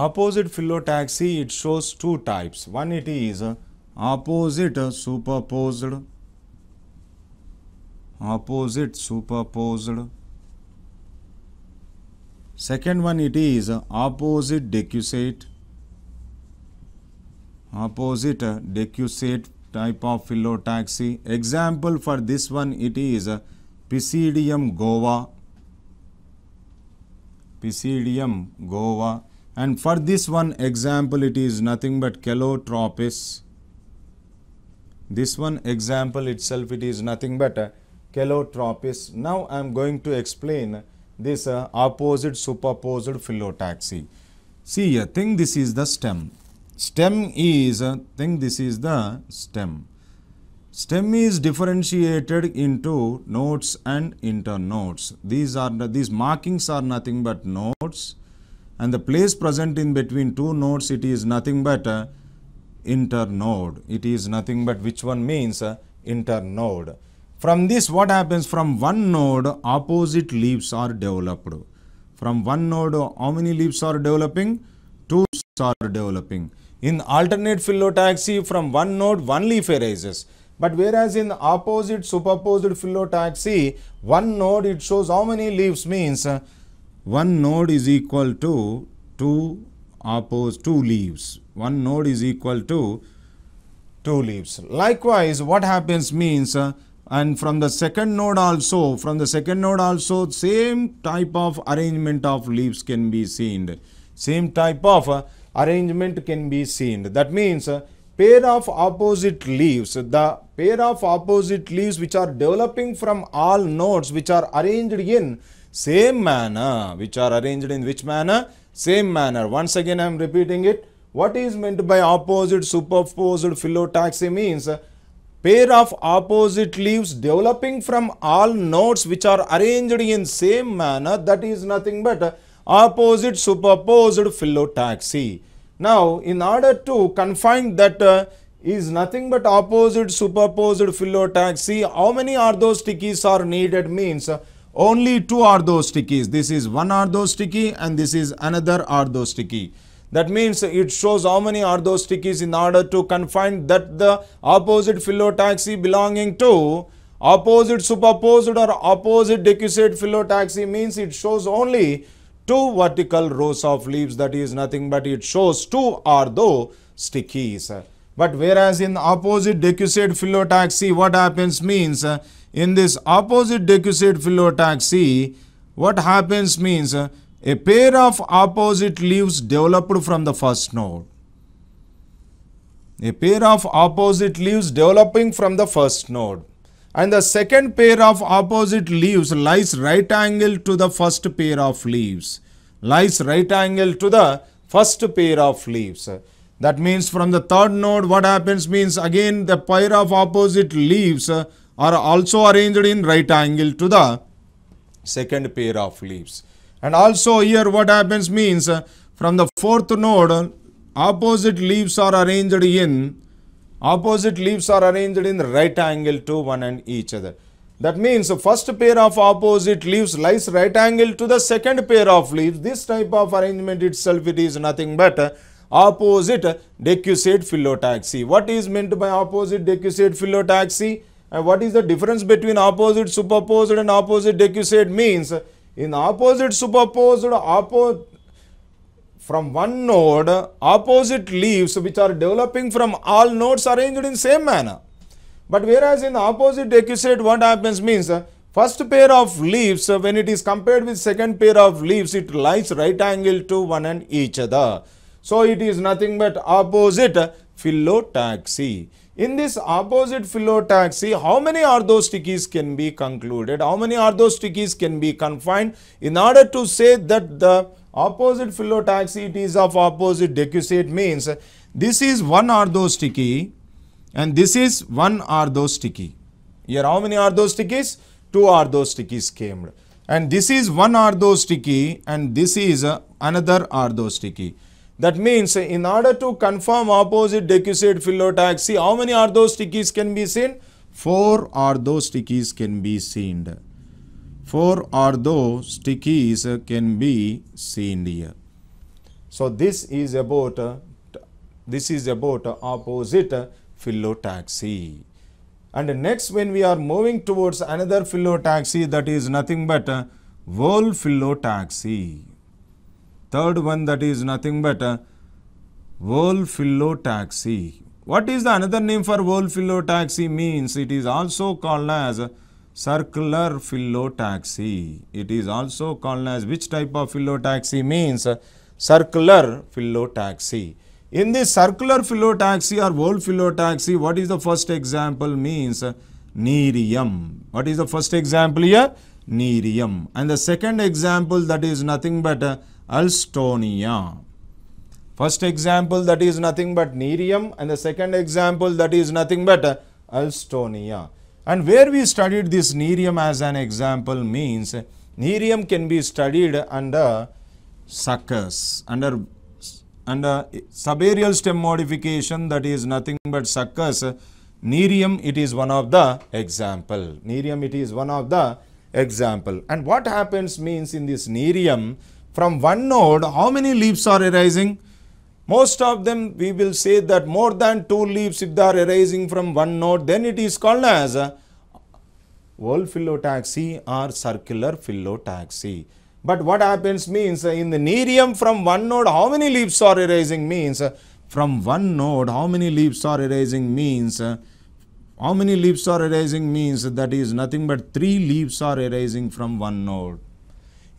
Opposite phyllotaxy, it shows two types. One, it is opposite superposed. Opposite superposed. Second one, it is opposite decussate. Opposite decussate type of phyllotaxy. Example for this one, it is Pisidium guava. Pisidium guava. And for this one example, it is nothing but Calotropis. This one example itself, it is nothing but Calotropis. Now I am going to explain this opposite superposed phyllotaxy. See here, think this is the stem. Stem is, think this is the stem. Stem is differentiated into nodes and internodes. These markings are nothing but nodes, and the place present in between two nodes, it is nothing but internode. It is nothing but which one means internode. From this, what happens? From one node, opposite leaves are developed. From one node, how many leaves are developing? Two are developing. In alternate phyllotaxy, from one node, one leaf arises. But whereas in opposite superposed phyllotaxy, one node, it shows how many leaves means one node is equal to two leaves. One node is equal to two leaves. Likewise, what happens means and from the second node also, same type of arrangement of leaves can be seen. Same type of arrangement can be seen. That means pair of opposite leaves, the pair of opposite leaves which are developing from all nodes which are arranged in same manner. Which are arranged in which manner? Same manner. Once again I am repeating it. What is meant by opposite superposed phyllotaxy means pair of opposite leaves developing from all nodes which are arranged in same manner, that is nothing but opposite superposed phyllotaxy. Now, in order to confine that is nothing but opposite superposed phyllotaxy, how many orthostickies are needed means only two orthostickies. This is one orthosticky and this is another orthosticky. That means it shows how many orthostickies in order to confine that the opposite phyllotaxy belonging to opposite superposed or opposite decussate phyllotaxy means it shows only two vertical rows of leaves. That is nothing but it shows two orthostickies. But whereas in opposite decussate phyllotaxy, what happens means in this opposite decussate phyllotaxy, what happens means a pair of opposite leaves developed from the first node. A pair of opposite leaves developing from the first node. And the second pair of opposite leaves lies right angle to the first pair of leaves. Lies right angle to the first pair of leaves. That means from the third node, what happens means again the pair of opposite leaves are also arranged in right angle to the second pair of leaves. And also here what happens means from the fourth node, opposite leaves are arranged in right angle to one and each other. That means first pair of opposite leaves lies right angle to the second pair of leaves. This type of arrangement itself, it is nothing but opposite decussate phyllotaxy. What is meant by opposite decussate phyllotaxy? And what is the difference between opposite superposed and opposite decussate means? In opposite superposed, from one node, opposite leaves which are developing from all nodes arranged in same manner. But whereas in opposite decussate, what happens means first pair of leaves, when it is compared with second pair of leaves, it lies right angle to one and each other. So it is nothing but opposite phyllotaxy. In this opposite phyllotaxy, how many orthostickies can be concluded? How many orthostickies can be confined? In order to say that the opposite phyllotaxy, it is of opposite decussate means this is one orthosticky and this is one orthosticky. Here how many orthostickies? Two orthostickies came. And this is one orthosticky and this is another orthosticky. That means in order to confirm opposite decussate phyllotaxy, how many orthostickies can be seen? 4 orthostickies can be seen. 4 orthostickies can be seen here. So this is about opposite phyllotaxy. And next, when we are moving towards another phyllotaxy, that is nothing but whole phyllotaxy. Third one, that is nothing but whole phyllotaxy. What is the another name for whole phyllotaxy? Means it is also called as circular phyllotaxy. It is also called as which type of phyllotaxy? Means circular phyllotaxy. In this circular phyllotaxy or whole phyllotaxy, what is the first example? Means Nerium. What is the first example here? Nerium. And the second example, that is nothing but Alstonia. First example, that is nothing but Nerium, and the second example, that is nothing but Alstonia. And where we studied this Nerium as an example means Nerium can be studied under suckers, under subaerial stem modification, that is nothing but suckers. Nerium, it is one of the example. Nerium, it is one of the example. And what happens means in this Nerium, from one node, how many leaves are arising? Most of them, we will say that more than 2 leaves if they are arising from one node, then it is called as whole phyllotaxy or circular phyllotaxy. But what happens means in the Nerium, from one node, how many leaves are arising? Means from one node, how many leaves are arising? Means that is nothing but 3 leaves are arising from one node.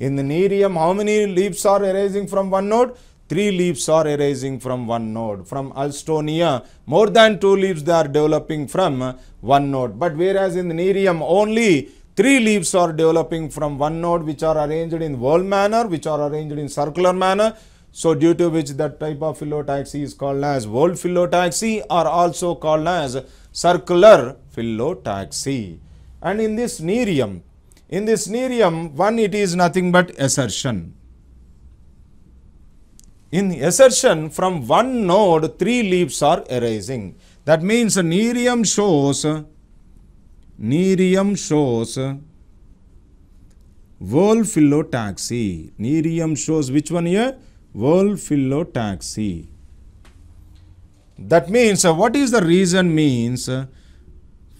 In the Nerium, how many leaves are arising from one node? 3 leaves are arising from one node. From Alstonia, more than 2 leaves they are developing from one node. But whereas in the Nerium, only 3 leaves are developing from one node, which are arranged in whole manner, which are arranged in circular manner. So due to which that type of phyllotaxy is called as whole phyllotaxy, or also called as circular phyllotaxy. And in this Nerium, one, it is nothing but assertion. In assertion, from one node, 3 leaves are arising. That means Nerium shows whole phyllotaxy. Nerium shows which one here? Whole phyllotaxy. That means what is the reason? Means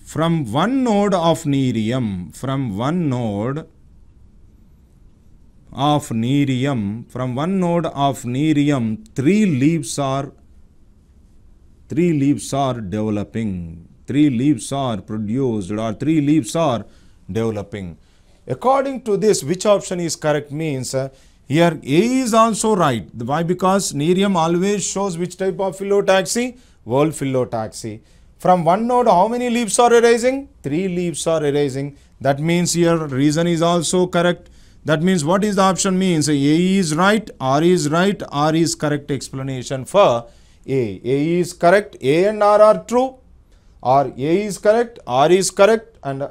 from one node of Nerium, 3 leaves are developing. 3 leaves are produced, or 3 leaves are developing. According to this, which option is correct? Means here A is also right. Why? Because Nerium always shows which type of phyllotaxy? Whole phyllotaxy. From one node, how many leaves are arising? 3 leaves are arising. That means here reason is also correct. That means what is the option? Means A is right, R is right, R is correct explanation for A. A is correct, A and R are true, or A is correct, R is correct, and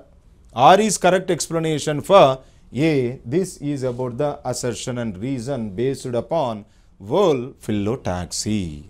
R is correct explanation for A. This is about the assertion and reason based upon whole phyllotaxy.